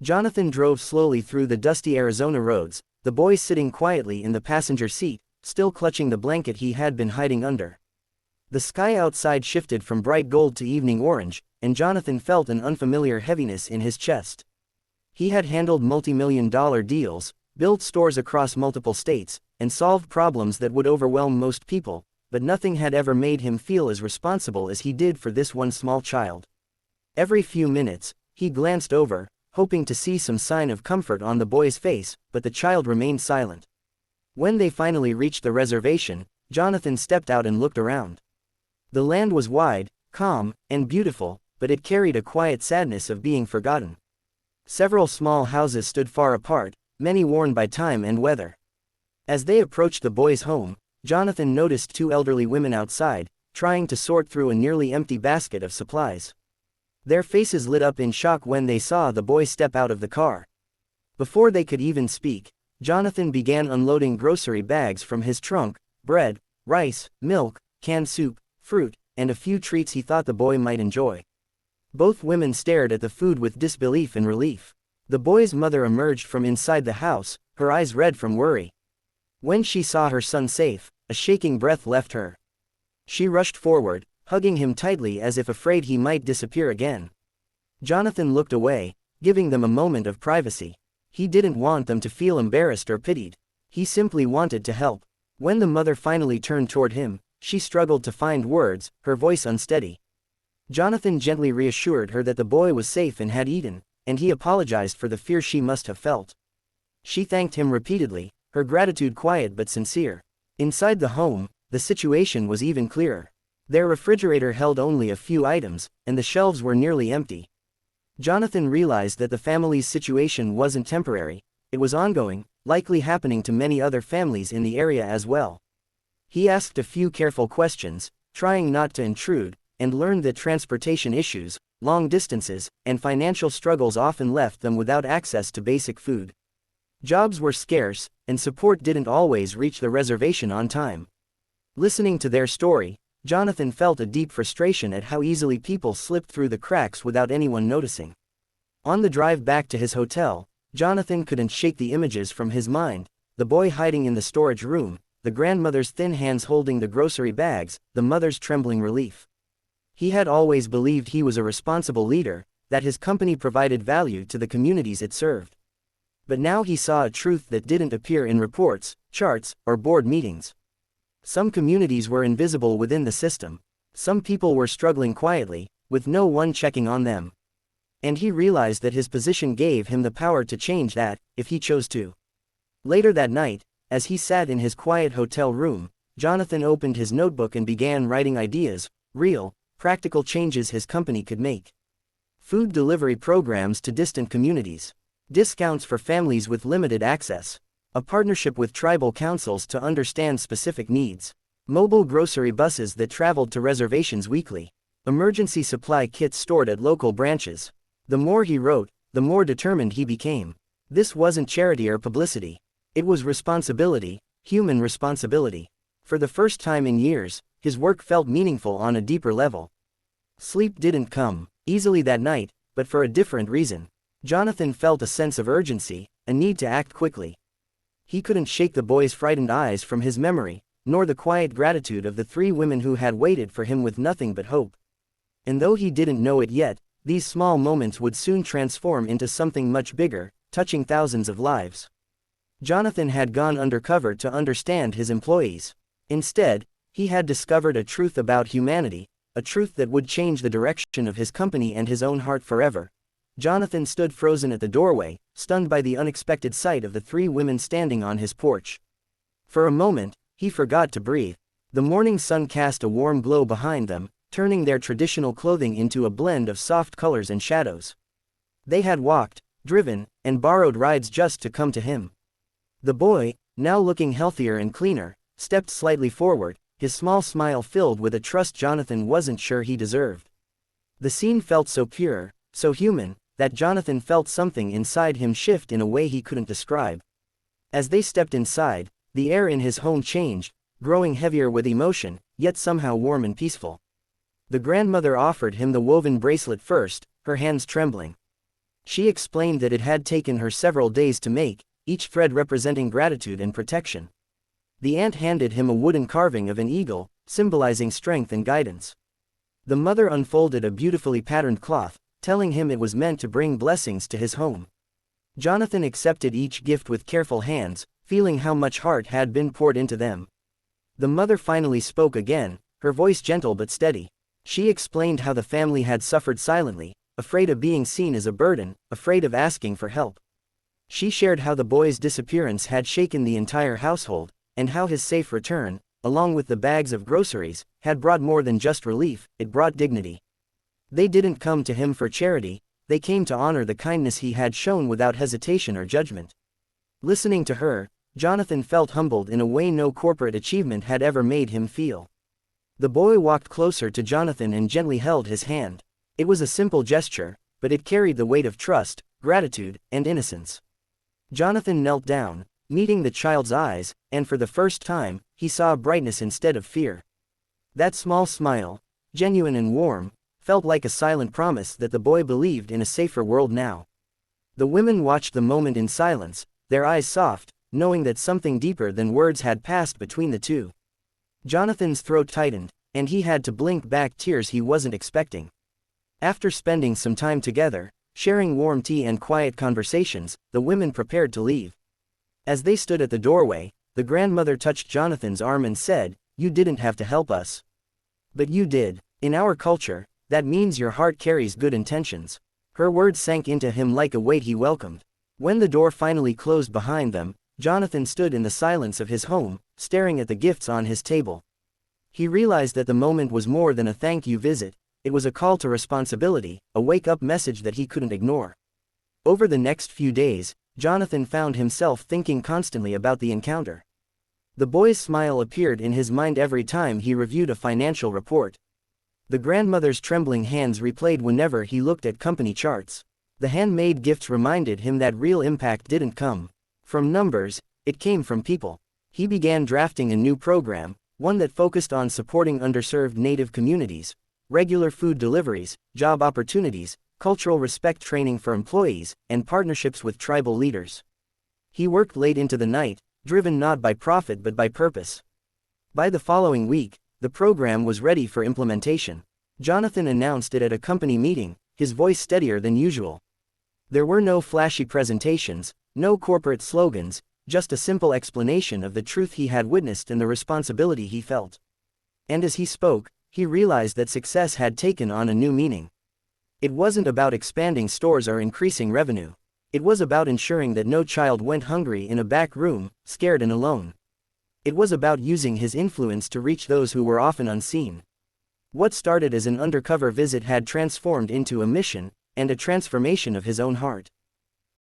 Jonathan drove slowly through the dusty Arizona roads, the boy sitting quietly in the passenger seat, still clutching the blanket he had been hiding under. The sky outside shifted from bright gold to evening orange, and Jonathan felt an unfamiliar heaviness in his chest. He had handled multi-million-dollar deals, built stores across multiple states, and solved problems that would overwhelm most people, but nothing had ever made him feel as responsible as he did for this one small child. Every few minutes, he glanced over, hoping to see some sign of comfort on the boy's face, but the child remained silent. When they finally reached the reservation, Jonathan stepped out and looked around. The land was wide, calm, and beautiful, but it carried a quiet sadness of being forgotten. Several small houses stood far apart, many worn by time and weather. As they approached the boy's home, Jonathan noticed two elderly women outside, trying to sort through a nearly empty basket of supplies. Their faces lit up in shock when they saw the boy step out of the car. Before they could even speak, Jonathan began unloading grocery bags from his trunk: bread, rice, milk, canned soup, fruit, and a few treats he thought the boy might enjoy. Both women stared at the food with disbelief and relief. The boy's mother emerged from inside the house, her eyes red from worry. When she saw her son safe, a shaking breath left her. She rushed forward, hugging him tightly as if afraid he might disappear again. Jonathan looked away, giving them a moment of privacy. He didn't want them to feel embarrassed or pitied. He simply wanted to help. When the mother finally turned toward him, she struggled to find words, her voice unsteady. Jonathan gently reassured her that the boy was safe and had eaten, and he apologized for the fear she must have felt. She thanked him repeatedly, her gratitude quiet but sincere. Inside the home, the situation was even clearer. Their refrigerator held only a few items, and the shelves were nearly empty. Jonathan realized that the family's situation wasn't temporary, it was ongoing, likely happening to many other families in the area as well. He asked a few careful questions, trying not to intrude, and learned that transportation issues, long distances, and financial struggles often left them without access to basic food. Jobs were scarce, and support didn't always reach the reservation on time. Listening to their story, Jonathan felt a deep frustration at how easily people slipped through the cracks without anyone noticing. On the drive back to his hotel, Jonathan couldn't shake the images from his mind: the boy hiding in the storage room, the grandmother's thin hands holding the grocery bags, the mother's trembling relief. He had always believed he was a responsible leader, that his company provided value to the communities it served. But now he saw a truth that didn't appear in reports, charts, or board meetings. Some communities were invisible within the system. Some people were struggling quietly, with no one checking on them. And he realized that his position gave him the power to change that, if he chose to. Later that night, as he sat in his quiet hotel room, Jonathan opened his notebook and began writing ideas, real, practical changes his company could make. Food delivery programs to distant communities. Discounts for families with limited access. A partnership with tribal councils to understand specific needs. Mobile grocery buses that traveled to reservations weekly. Emergency supply kits stored at local branches. The more he wrote, the more determined he became. This wasn't charity or publicity. It was responsibility, human responsibility. For the first time in years, his work felt meaningful on a deeper level. Sleep didn't come easily that night, but for a different reason. Jonathan felt a sense of urgency, a need to act quickly. He couldn't shake the boy's frightened eyes from his memory, nor the quiet gratitude of the three women who had waited for him with nothing but hope. And though he didn't know it yet, these small moments would soon transform into something much bigger, touching thousands of lives. Jonathan had gone undercover to understand his employees. Instead, he had discovered a truth about humanity, a truth that would change the direction of his company and his own heart forever. Jonathan stood frozen at the doorway, stunned by the unexpected sight of the three women standing on his porch. For a moment, he forgot to breathe. The morning sun cast a warm glow behind them, turning their traditional clothing into a blend of soft colors and shadows. They had walked, driven, and borrowed rides just to come to him. The boy, now looking healthier and cleaner, stepped slightly forward, his small smile filled with a trust Jonathan wasn't sure he deserved. The scene felt so pure, so human, that Jonathan felt something inside him shift in a way he couldn't describe. As they stepped inside, the air in his home changed, growing heavier with emotion, yet somehow warm and peaceful. The grandmother offered him the woven bracelet first, her hands trembling. She explained that it had taken her several days to make, each thread representing gratitude and protection. The aunt handed him a wooden carving of an eagle, symbolizing strength and guidance. The mother unfolded a beautifully patterned cloth, telling him it was meant to bring blessings to his home. Jonathan accepted each gift with careful hands, feeling how much heart had been poured into them. The mother finally spoke again, her voice gentle but steady. She explained how the family had suffered silently, afraid of being seen as a burden, afraid of asking for help. She shared how the boy's disappearance had shaken the entire household, and how his safe return, along with the bags of groceries, had brought more than just relief, it brought dignity. They didn't come to him for charity, they came to honor the kindness he had shown without hesitation or judgment. Listening to her, Jonathan felt humbled in a way no corporate achievement had ever made him feel. The boy walked closer to Jonathan and gently held his hand. It was a simple gesture, but it carried the weight of trust, gratitude, and innocence. Jonathan knelt down, meeting the child's eyes, and for the first time, he saw brightness instead of fear. That small smile, genuine and warm, felt like a silent promise that the boy believed in a safer world now. The women watched the moment in silence, their eyes soft, knowing that something deeper than words had passed between the two. Jonathan's throat tightened, and he had to blink back tears he wasn't expecting. After spending some time together, sharing warm tea and quiet conversations, the women prepared to leave. As they stood at the doorway, the grandmother touched Jonathan's arm and said, "You didn't have to help us. But you did. In our culture, that means your heart carries good intentions." Her words sank into him like a weight he welcomed. When the door finally closed behind them, Jonathan stood in the silence of his home, staring at the gifts on his table. He realized that the moment was more than a thank you visit, it was a call to responsibility, a wake-up message that he couldn't ignore. Over the next few days, Jonathan found himself thinking constantly about the encounter. The boy's smile appeared in his mind every time he reviewed a financial report. The grandmother's trembling hands replayed whenever he looked at company charts. The handmade gifts reminded him that real impact didn't come from numbers, it came from people. He began drafting a new program, one that focused on supporting underserved Native communities, regular food deliveries, job opportunities, cultural respect training for employees, and partnerships with tribal leaders. He worked late into the night, driven not by profit but by purpose. By the following week, the program was ready for implementation. Jonathan announced it at a company meeting, his voice steadier than usual. There were no flashy presentations, no corporate slogans, just a simple explanation of the truth he had witnessed and the responsibility he felt. And as he spoke, he realized that success had taken on a new meaning. It wasn't about expanding stores or increasing revenue. It was about ensuring that no child went hungry in a back room, scared and alone. It was about using his influence to reach those who were often unseen. What started as an undercover visit had transformed into a mission, and a transformation of his own heart.